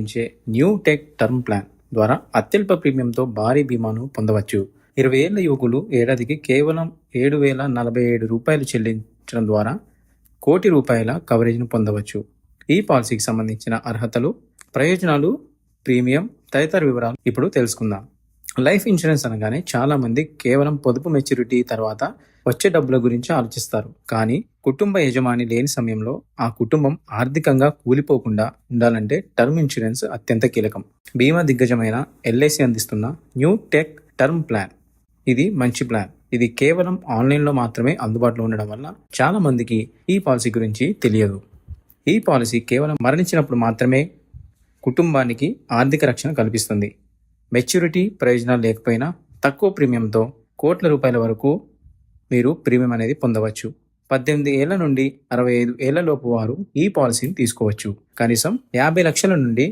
అందించే new tech term plan ద్వారా అత్యల్ప ప్రీమియంతో భారీ బీమాను పొందవచ్చు. 20 ఏళ్ల యువకులు ఏడాదికి కేవలం రూ. 7,047 చెల్లించడం ద్వారా ₹1,00,00,000 కవరేజ్ను పొందవచ్చు. ఈ పాలసీకి సంబంధించిన అర్హతలు, ప్రయోజనాలు, ప్రీమియం తదితర వివరాలు ఇప్పుడు తెలుసుకుందాం. లైఫ్ ఇన్సూరెన్స్ అనగానే చాలా మంది కేవలం పొదుపు మెచ్యూరిటీ తర్వాత వచ్చే డబ్బుల గురించి ఆలోచిస్తారు. కానీ కుటుంబ యజమాని లేని సమయంలో ఆ కుటుంబం ఆర్థికంగా కూలిపోకుండా ఉండాలంటే టర్మ్ ఇన్సూరెన్స్ అత్యంత కీలకం. బీమా దిగ్గజమైన ఎల్ఐసి అందిస్తున్న న్యూ టెక్ టర్మ్ ప్లాన్ ఇది మంచి ప్లాన్. ఇది కేవలం ఆన్లైన్లో మాత్రమే అందుబాటులో ఉండడం వల్ల చాలా మందికి ఈ పాలసీ గురించి తెలియదు. ఈ పాలసీ కేవలం మరణించినప్పుడు మాత్రమే కుటుంబానికి ఆర్థిక రక్షణ కల్పిస్తుంది. మెచ్యూరిటీ ప్రయోజనాలు లేకపోయినా తక్కువ ప్రీమియంతో ₹1,00,00,000 వరకు మీరు ప్రీమియం అనేది పొందవచ్చు. 18 ఏళ్ల నుండి 65 ఏళ్ల లోపు వారు ఈ పాలసీని తీసుకోవచ్చు. కనీసం 50 లక్షల నుండి